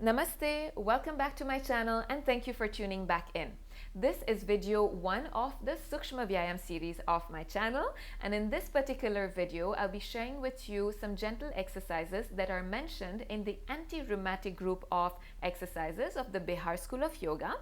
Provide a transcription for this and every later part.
Namaste, welcome back to my channel and thank you for tuning back in. This is video 1 of the Sukshma Vyayama series of my channel, and in this particular video I'll be sharing with you some gentle exercises that are mentioned in the anti-rheumatic group of exercises of the Bihar School of Yoga,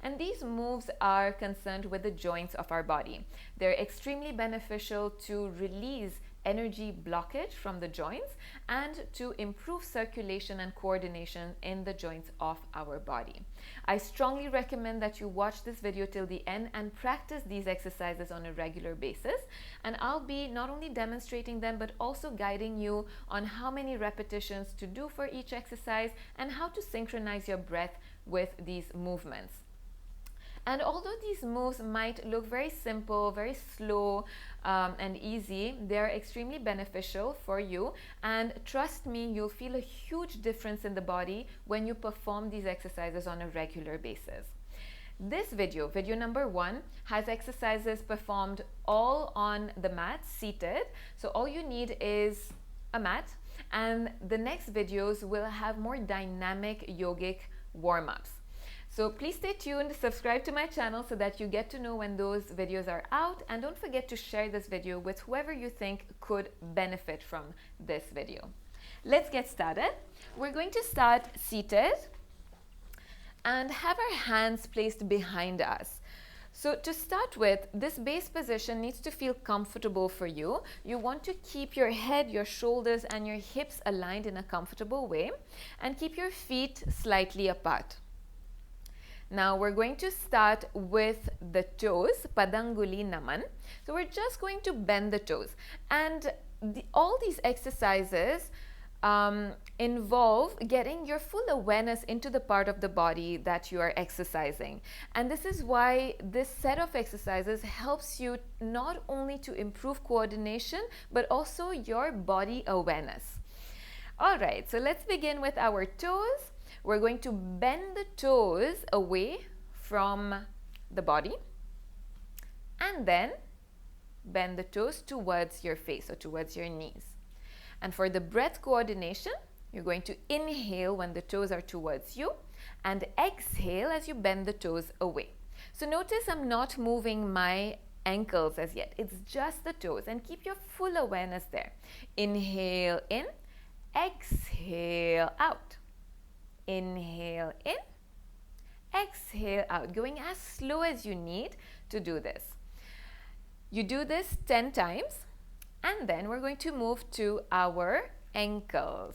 and these moves are concerned with the joints of our body. They're extremely beneficial to release energy blockage from the joints and to improve circulation and coordination in the joints of our body. I strongly recommend that you watch this video till the end and practice these exercises on a regular basis, and I'll be not only demonstrating them but also guiding you on how many repetitions to do for each exercise and how to synchronize your breath with these movements. And although these moves might look very simple, very slow and easy, they're extremely beneficial for you, and trust me, you'll feel a huge difference in the body when you perform these exercises on a regular basis. This video number 1, has exercises performed all on the mat, seated. So all you need is a mat, and the next videos will have more dynamic yogic warm-ups. So please stay tuned, subscribe to my channel so that you get to know when those videos are out, and don't forget to share this video with whoever you think could benefit from this video. Let's get started. We're going to start seated and have our hands placed behind us. So to start with, this base position needs to feel comfortable for you. You want to keep your head, your shoulders and your hips aligned in a comfortable way, and keep your feet slightly apart. Now we're going to start with the toes, Padanguli Naman. So we're just going to bend the toes, and all these exercises involve getting your full awareness into the part of the body that you are exercising. And this is why this set of exercises helps you not only to improve coordination but also your body awareness. All right, so let's begin with our toes. We're going to bend the toes away from the body and then bend the toes towards your face or towards your knees. And for the breath coordination, you're going to inhale when the toes are towards you and exhale as you bend the toes away. So notice I'm not moving my ankles as yet. It's just the toes, and keep your full awareness there. Inhale in, exhale out. Inhale in, exhale out, going as slow as you need to do this. You do this 10 times, and then we're going to move to our ankles.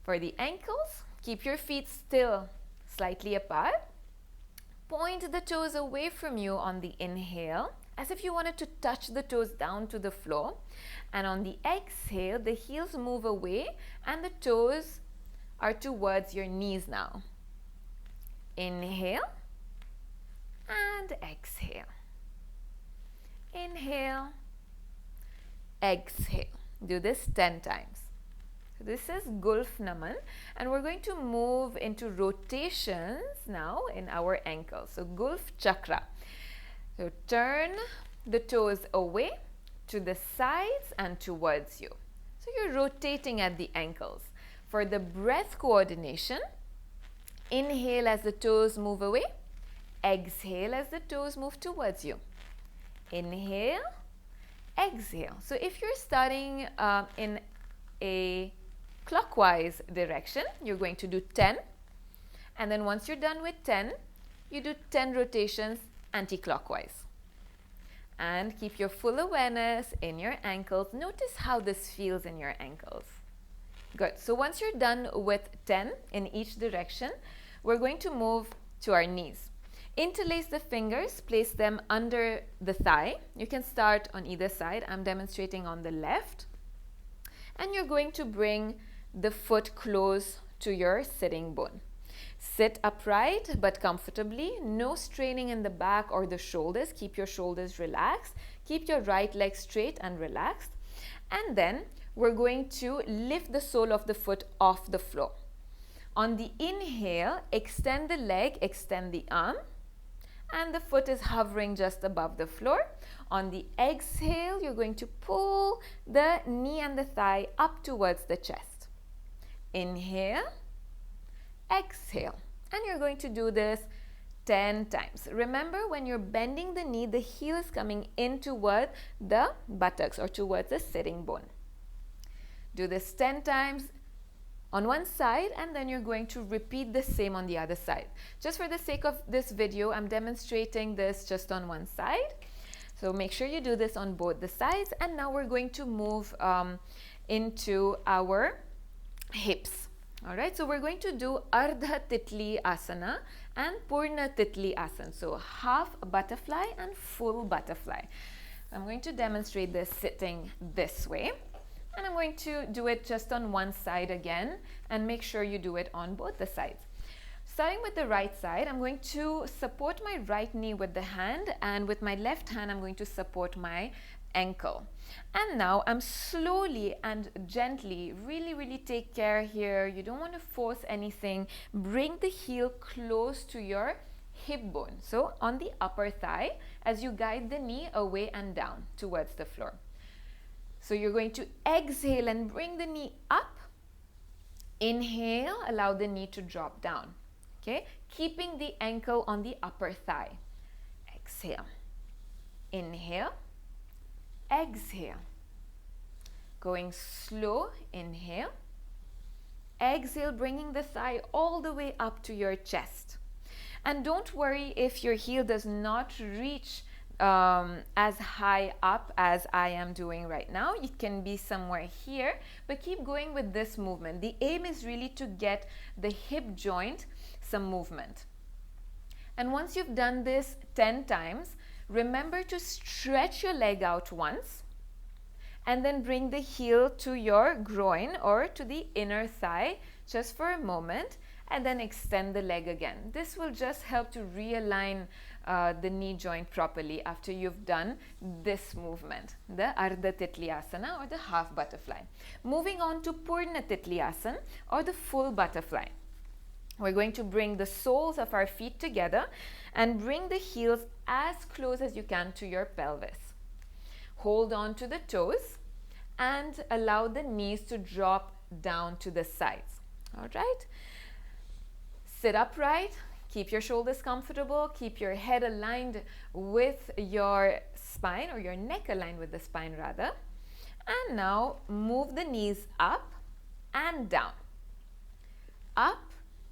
For the ankles, keep your feet still slightly apart. Point the toes away from you on the inhale, as if you wanted to touch the toes down to the floor. And on the exhale, the heels move away and the toes are towards your knees now. Inhale and exhale. Inhale, exhale. Do this 10 times. So this is Gulf Naman, and we're going to move into rotations now in our ankles. So Gulf Chakra. So turn the toes away to the sides and towards you. So you're rotating at the ankles. For the breath coordination, inhale as the toes move away, exhale as the toes move towards you. Inhale, exhale. So if you're starting in a clockwise direction, you're going to do 10, and then once you're done with 10, you do 10 rotations anti-clockwise. And keep your full awareness in your ankles. Notice how this feels in your ankles. Good. So once you're done with 10 in each direction, we're going to move to our knees. Interlace the fingers, place them under the thigh. You can start on either side. I'm demonstrating on the left. And you're going to bring the foot close to your sitting bone. Sit upright but comfortably. No straining in the back or the shoulders. Keep your shoulders relaxed. Keep your right leg straight and relaxed. And then we're going to lift the sole of the foot off the floor. On the inhale, extend the leg, extend the arm, and the foot is hovering just above the floor. On the exhale, you're going to pull the knee and the thigh up towards the chest. Inhale, exhale. And you're going to do this 10 times. Remember, when you're bending the knee, the heel is coming in toward the buttocks or towards the sitting bone. Do this 10 times on one side, and then you're going to repeat the same on the other side. Just for the sake of this video, I'm demonstrating this just on one side. So make sure you do this on both the sides. And now we're going to move into our hips. All right, so we're going to do Ardha Titli Asana and Purna Titli Asana. So half butterfly and full butterfly. I'm going to demonstrate this sitting this way. And I'm going to do it just on one side again, and make sure you do it on both the sides. Starting with the right side, I'm going to support my right knee with the hand, and with my left hand, I'm going to support my ankle. And now I'm slowly and gently, really take care here. You don't want to force anything. Bring the heel close to your hip bone. So on the upper thigh, as you guide the knee away and down towards the floor. So you're going to exhale and bring the knee up. Inhale, allow the knee to drop down. Okay, keeping the ankle on the upper thigh. Exhale. Inhale. Exhale. Going slow, inhale. Exhale, bringing the thigh all the way up to your chest. And don't worry if your heel does not reach as high up as I am doing right now. It can be somewhere here, but keep going with this movement. The aim is really to get the hip joint some movement. And once you've done this 10 times, remember to stretch your leg out once and then bring the heel to your groin or to the inner thigh just for a moment, and then extend the leg again. This will just help to realign the knee joint properly after you've done this movement, the Ardha Titli Asana or the half butterfly. Moving on to Purna Titli Asana or the full butterfly. We're going to bring the soles of our feet together and bring the heels as close as you can to your pelvis. Hold on to the toes and allow the knees to drop down to the sides. All right. Sit upright, keep your shoulders comfortable, keep your head aligned with your spine, or your neck aligned with the spine rather. And now move the knees up and down. Up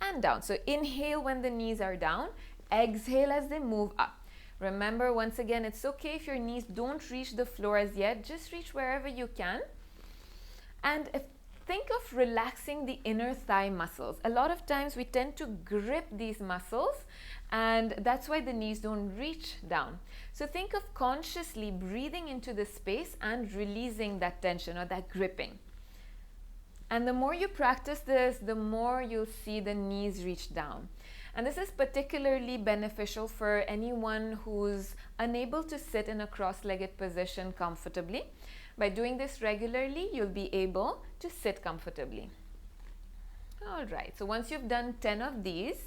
and down. So inhale when the knees are down, exhale as they move up. Remember, once again, it's okay if your knees don't reach the floor as yet, just reach wherever you can. And think of relaxing the inner thigh muscles. A lot of times we tend to grip these muscles, and that's why the knees don't reach down. So think of consciously breathing into the space and releasing that tension or that gripping. And the more you practice this, the more you'll see the knees reach down. And this is particularly beneficial for anyone who's unable to sit in a cross-legged position comfortably. By doing this regularly, you'll be able to sit comfortably. All right, so once you've done 10 of these,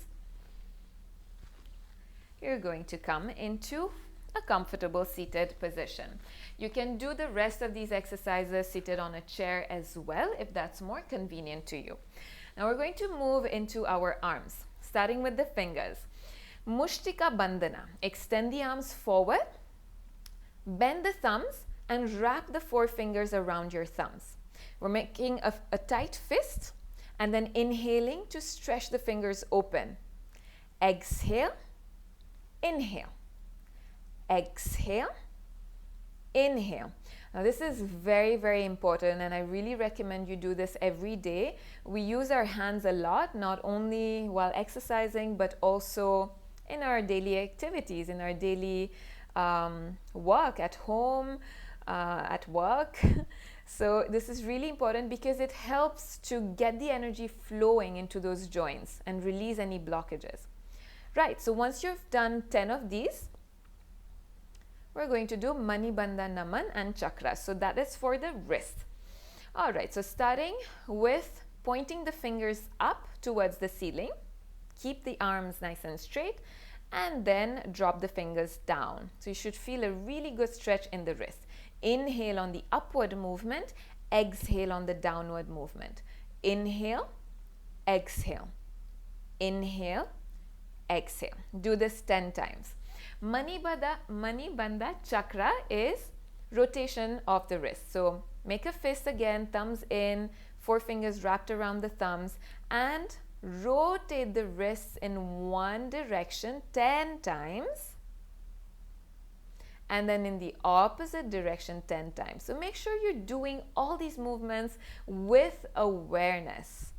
you're going to come into a comfortable seated position. You can do the rest of these exercises seated on a chair as well, if that's more convenient to you. Now we're going to move into our arms, starting with the fingers. Mushtika Bandhana. Extend the arms forward, bend the thumbs, and wrap the four fingers around your thumbs. We're making a tight fist and then inhaling to stretch the fingers open. Exhale, inhale, exhale, inhale. Now this is very important, and I really recommend you do this every day. We use our hands a lot, not only while exercising, but also in our daily activities, in our daily work at home, at work. So this is really important because it helps to get the energy flowing into those joints and release any blockages. Right, so once you've done 10 of these, we're going to do Manibandha Naman and Chakras. So that is for the wrist. All right, so starting with pointing the fingers up towards the ceiling. Keep the arms nice and straight, and then drop the fingers down. So you should feel a really good stretch in the wrist. Inhale on the upward movement, exhale on the downward movement. Inhale, exhale. Inhale, exhale. Do this 10 times. Manibandha chakra is rotation of the wrist. So make a fist again, thumbs in, four fingers wrapped around the thumbs, and rotate the wrists in one direction 10 times, and then in the opposite direction 10 times. So make sure you're doing all these movements with awareness.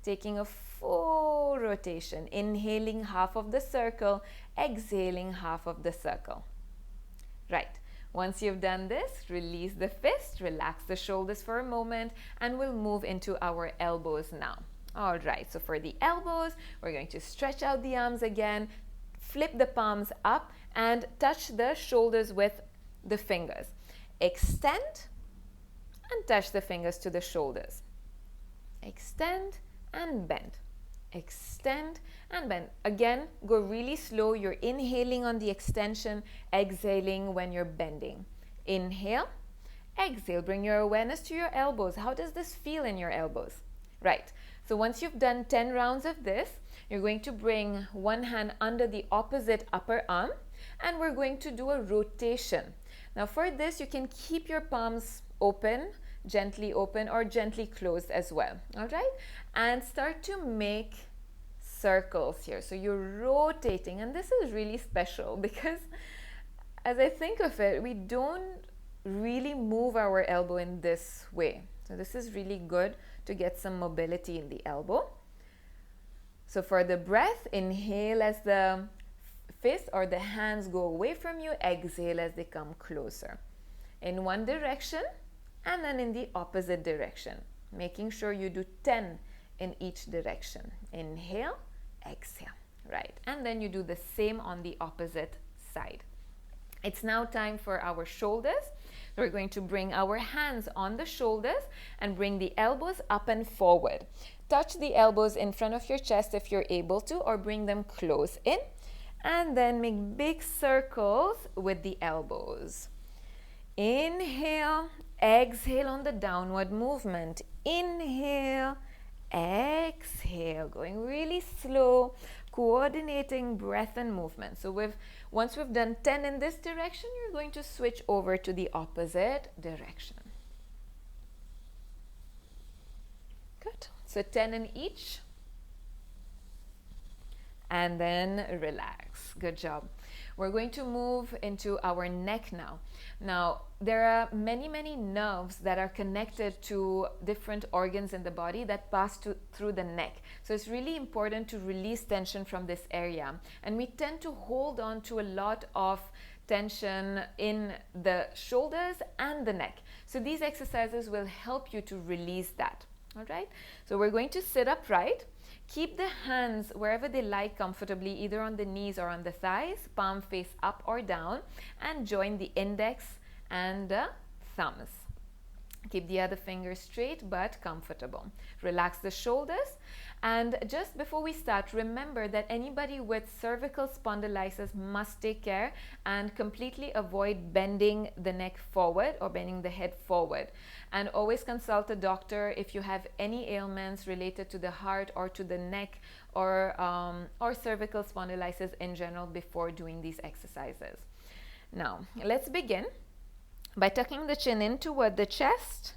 Taking a full rotation, inhaling half of the circle, exhaling half of the circle. Right. Once you've done this, release the fist, relax the shoulders for a moment, and we'll move into our elbows now. All right, so for the elbows, we're going to stretch out the arms again, flip the palms up, and touch the shoulders with the fingers. Extend and touch the fingers to the shoulders. Extend and bend. Extend and bend. Again, go really slow. You're inhaling on the extension, exhaling when you're bending. Inhale, exhale. Bring your awareness to your elbows. How does this feel in your elbows? Right. So once you've done 10 rounds of this, you're going to bring one hand under the opposite upper arm, and we're going to do a rotation. Now for this, you can keep your palms open, gently open, or gently closed as well. All right, and start to make circles here. So you're rotating, and this is really special because as I think of it, we don't really move our elbow in this way. So this is really good to get some mobility in the elbow. So for the breath, inhale as the fist or the hands go away from you, exhale as they come closer. In one direction, and then in the opposite direction, making sure you do 10 in each direction. Inhale, exhale, right? And then you do the same on the opposite side. It's now time for our shoulders. We're going to bring our hands on the shoulders and bring the elbows up and forward. Touch the elbows in front of your chest if you're able to, or bring them close in, and then make big circles with the elbows. Inhale, exhale on the downward movement. Inhale, exhale, going really slow, coordinating breath and movement. So once we've done 10 in this direction, you're going to switch over to the opposite direction. Good. So 10 in each. And then relax. Good job. We're going to move into our neck now. Now, there are many nerves that are connected to different organs in the body that pass through the neck. So it's really important to release tension from this area. And we tend to hold on to a lot of tension in the shoulders and the neck. So these exercises will help you to release that. All right? So we're going to sit upright. Keep the hands wherever they lie comfortably, either on the knees or on the thighs, palm face up or down, and join the index and the thumbs. Keep the other fingers straight but comfortable. Relax the shoulders. And just before we start, remember that anybody with cervical spondylosis must take care and completely avoid bending the neck forward or bending the head forward. And always consult a doctor if you have any ailments related to the heart or to the neck or cervical spondylosis in general before doing these exercises. Now, let's begin by tucking the chin in toward the chest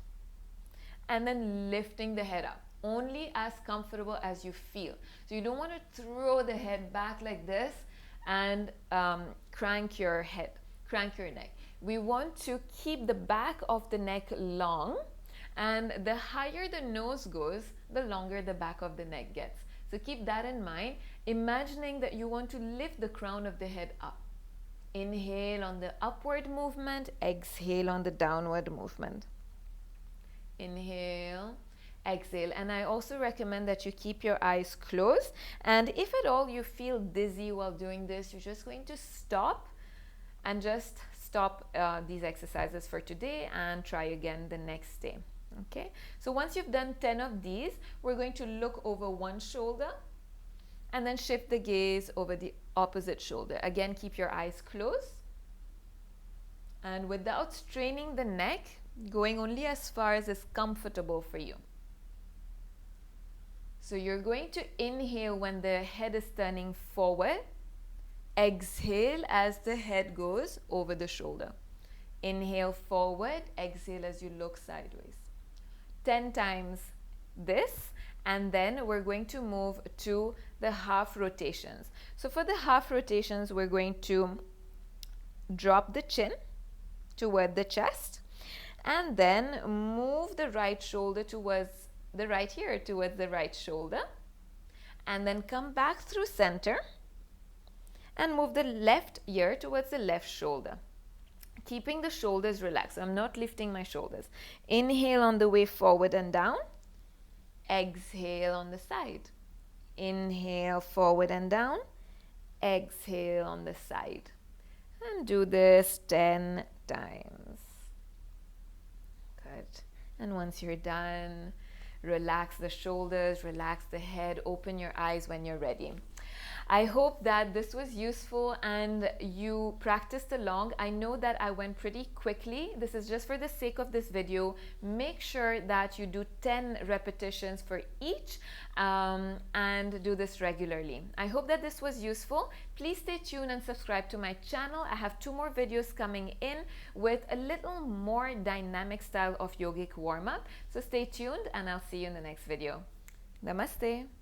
and then lifting the head up. Only as comfortable as you feel. So you don't want to throw the head back like this and crank your neck. We want to keep the back of the neck long, and the higher the nose goes, the longer the back of the neck gets. So keep that in mind, imagining that you want to lift the crown of the head up. Inhale on the upward movement, exhale on the downward movement. Inhale, exhale. And I also recommend that you keep your eyes closed, and if at all you feel dizzy while doing this, you're just going to stop and just stop these exercises for today and try again the next day. Okay, so once you've done 10 of these, we're going to look over one shoulder and then shift the gaze over the opposite shoulder. Again, keep your eyes closed, and without straining the neck, going only as far as is comfortable for you. So you're going to inhale when the head is turning forward. Exhale as the head goes over the shoulder. Inhale forward, exhale as you look sideways. 10 times this, and then we're going to move to the half rotations. So for the half rotations, we're going to drop the chin toward the chest, and then move the right shoulder towards the right ear, towards the right shoulder, and then come back through center and move the left ear towards the left shoulder, keeping the shoulders relaxed. I'm not lifting my shoulders. Inhale on the way forward and down. Exhale on the side. Inhale forward and down. Exhale on the side. And do this 10 times. Good. And once you're done, relax the shoulders, relax the head, open your eyes when you're ready. I hope that this was useful and you practiced along. I know that I went pretty quickly. This is just for the sake of this video. Make sure that you do 10 repetitions for each and do this regularly. I hope that this was useful. Please stay tuned and subscribe to my channel. I have 2 more videos coming in with a little more dynamic style of yogic warm-up. So stay tuned and I'll see you in the next video. Namaste.